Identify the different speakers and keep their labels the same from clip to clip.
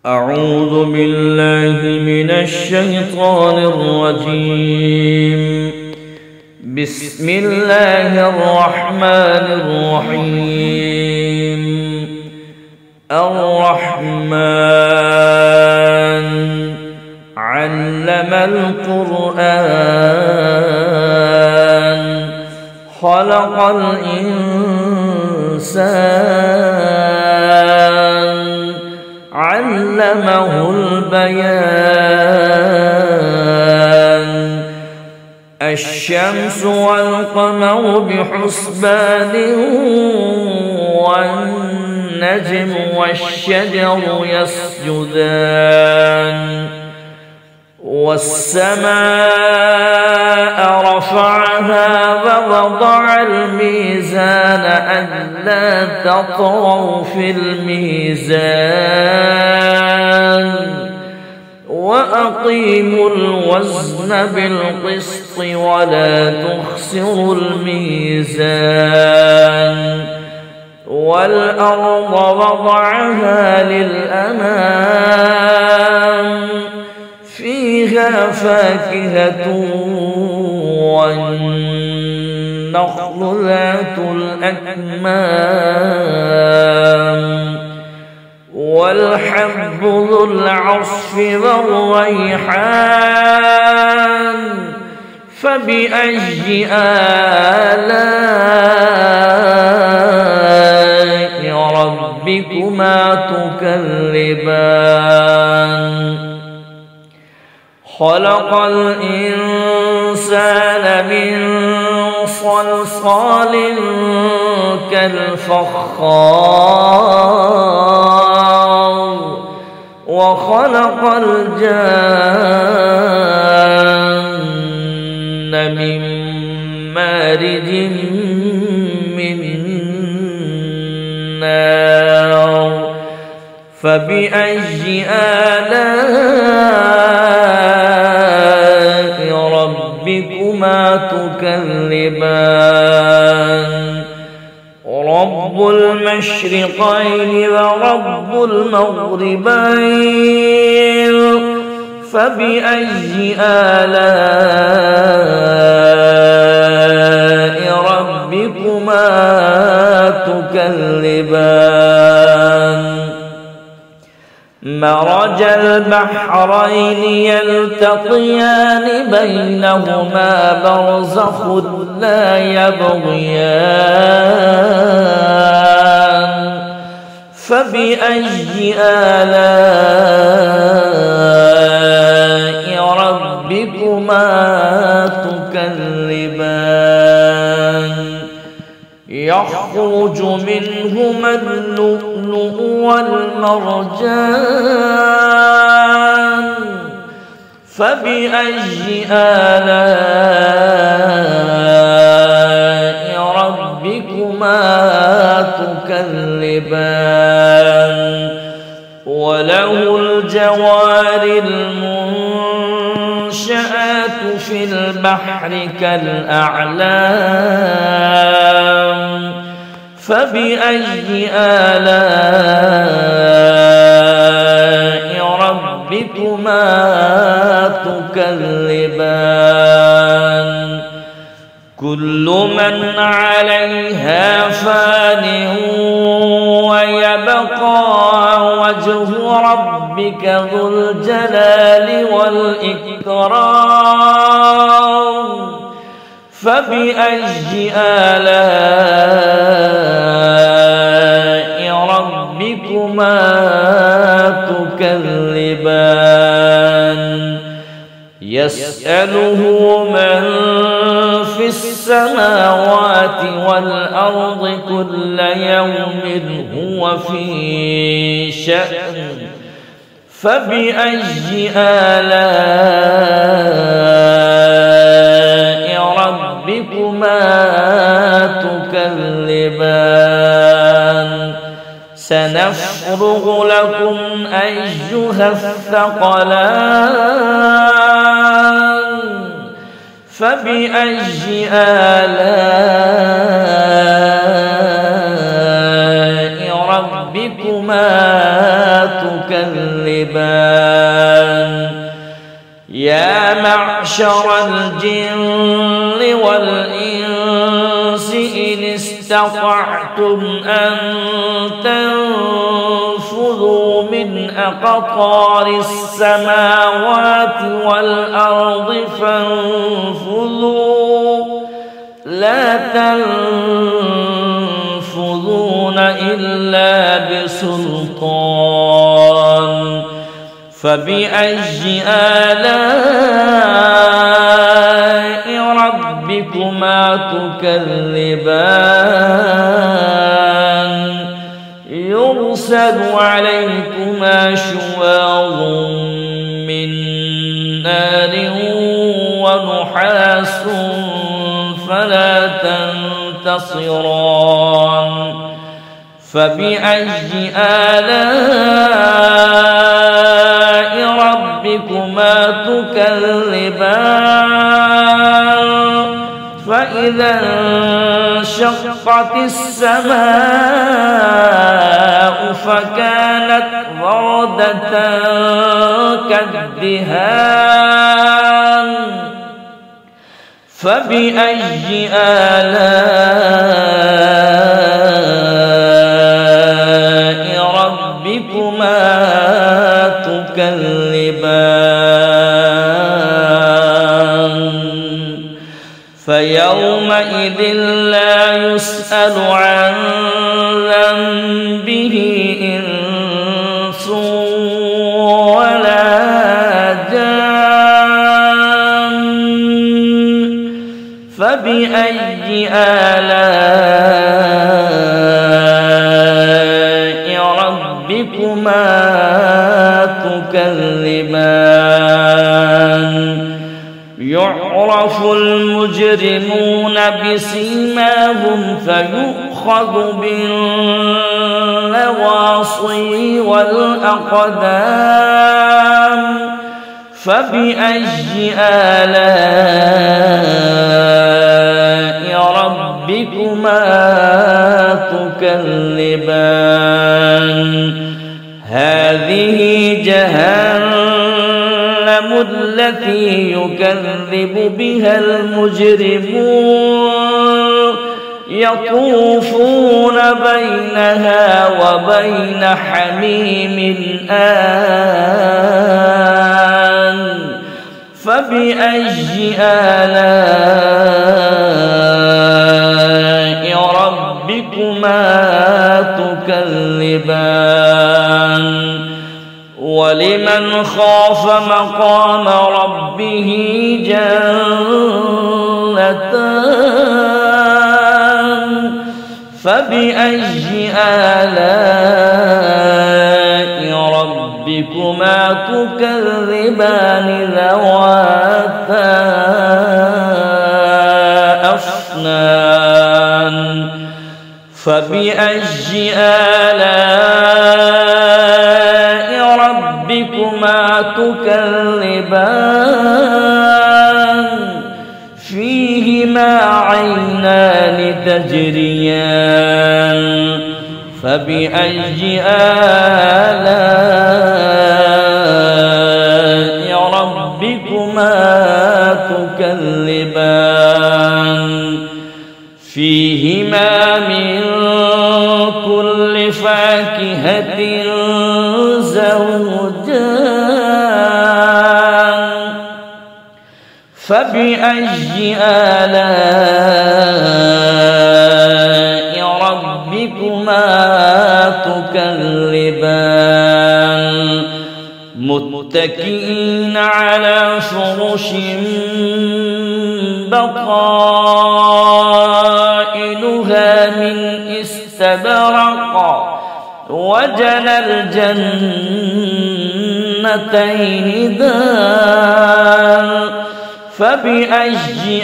Speaker 1: أعوذ بالله من الشيطان الرجيم. بسم الله الرحمن الرحيم. الرحمن علم القرآن خلق الإنسان علمه البيان. الشمس والقمر بحسبان والنجم والشجر يسجدان. والسماء رفعها ووضع الميزان ألا تطغوا في الميزان وأقيموا الوزن بالقسط ولا تخسروا الميزان. والأرض وضعها للأنام فيها فاكهة والنخل ذات الأكمام والحب ذو العصف والريحان. فبأي آلاء ربكما تكذبان؟ خلق الإنسان من صلصال كالفخار وخلق الجان من مارج من نار. فبأي آلاء ربكما تكذبان؟ رب المشرقين ورب المغربين. فبأي آلاء ربكما تكذبان؟ مرج البحرين يلتقيان بينهما برزخ لا يبغيان. فبأي آلاء ربكما تكذبان؟ يخرج منهما اللؤلؤ والمرجان. فبأي آلاء ربكما تكذبان؟ وله الجوار المنشآت في البحر كالأعلام. فبأي آلاء ربكما تكذبان؟ كل من عليها فان ويبقى وجه ربك ذو الجلال والإكرام. فبأي آلاء ربكما تكذبان؟ يسأله من في السماوات والأرض كل يوم هو في شأن. فبأي آلاء ربكما تكذبان؟ سنفرغ لكم أيها الثقلان. فبأي آلاء ربكما تكذبان يا معشر الجن والإنس إن استطعتم أن تنفذوا من أقطار السماوات والأرض فانفذوا لا تنفذون إلا بسلطان فبأي آلاء ربكما تكذبان يرسل عليكما شواظ من نار ونحاس فلا تنتصران فبأي آلاء ربكما تكذبان فإذا انشقت السماء فكانت وردة كالدهان فبأي آلاء ربكما تكذبان فيومئذ لا يسأل عن ذنبه إنس ولا جان فبأي آلاء ربكما تكذبان يعرف المجرمون بسيماهم فيؤخذ بالنواصي والأقدام فبأي آلاء ربكما تكذبان هذه جهنم التي يكذب بها المجرمون يطوفون بينها وبين حميم آن فبأي آلاء ربكما تكذبان ولمن خاف مقام ربه جنتان فبأي آلاء ربكما تكذبان ذواتا أفنان فبأي آلاء ربكما تكذبان فيهما عينان تجريان فبأي آلاء ربكما تكذبان فيهما من كل فاكهة زوجان فبأي آلاء ربكما تكذبان متكئين على فرش بطائنها من استبرق وجنى الجنتين دان فبأي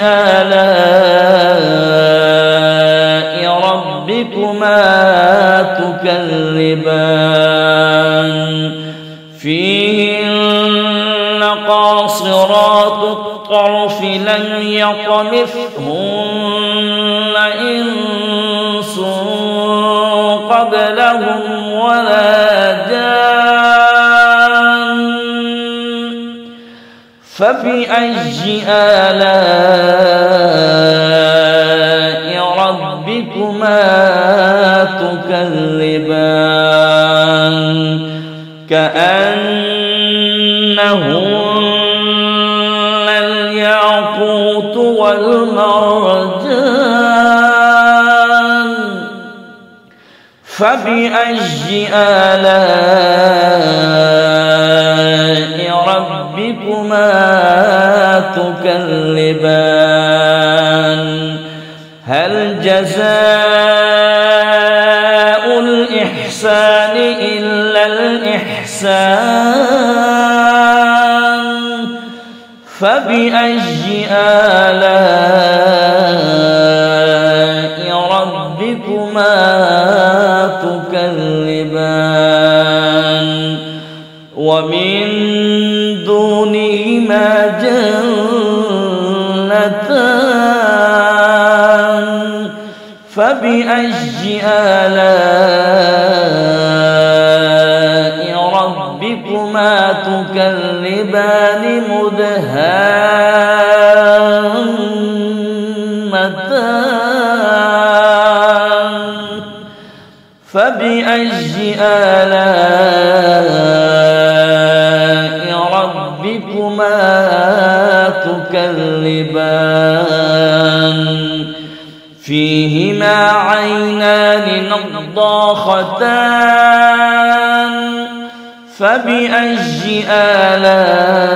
Speaker 1: آلاء ربكما تكذبان فيهن قاصرات الطرف لم يطمثهن إنس قبلهم ولا جان فبأي آلاء ربكما تكذبان كأنهن الياقوت والمرجان فبأي آلاء ربكما تكذبان هل جزاء الإحسان إلا الإحسان فبأي آلاء ربكما تكذبان ومن دونهما جنتان فبأي آلاء ربكما تكذبان مدهامتان فبأي آلاء ربكما تكذبان فيهما عينان نضاختان فبأي آلاء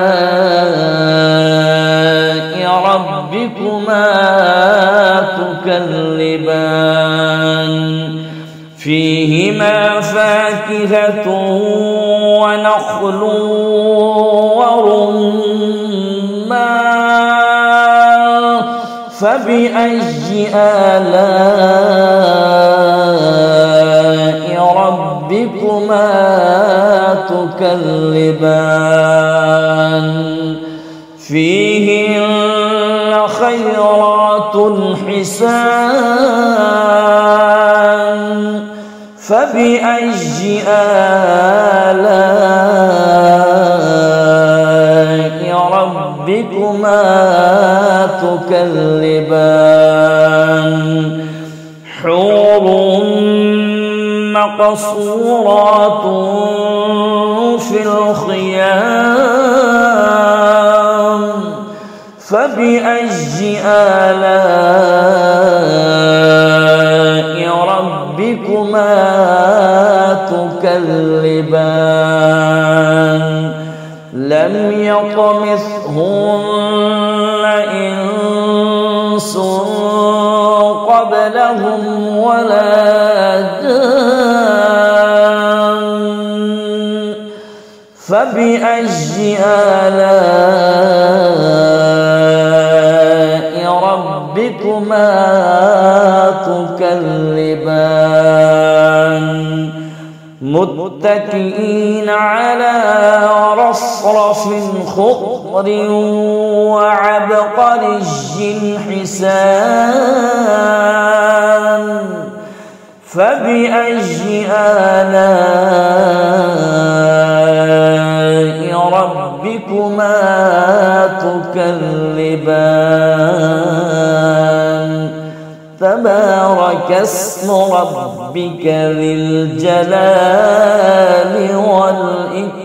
Speaker 1: ربكما تكذبان فيهما فاكهة ونخل ورمان فبأي آلاء ربكما تكذبان فيهن خيرات حسان فبأي آلاء ربكما تكذبان حور مقصورات في الخيام فبأي آلاء ربكما تكذبان لم يطمثهن إنس قبلهم ولا جان فبأي آلاء ربكما تكذبان متكئين على رصرف خضر وعبقري حسان فبأي آلاء ربكما تكذبان تبارك اسم ربك ذي الجلال والإكرام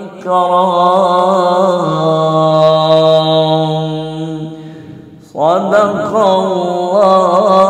Speaker 1: صدق الله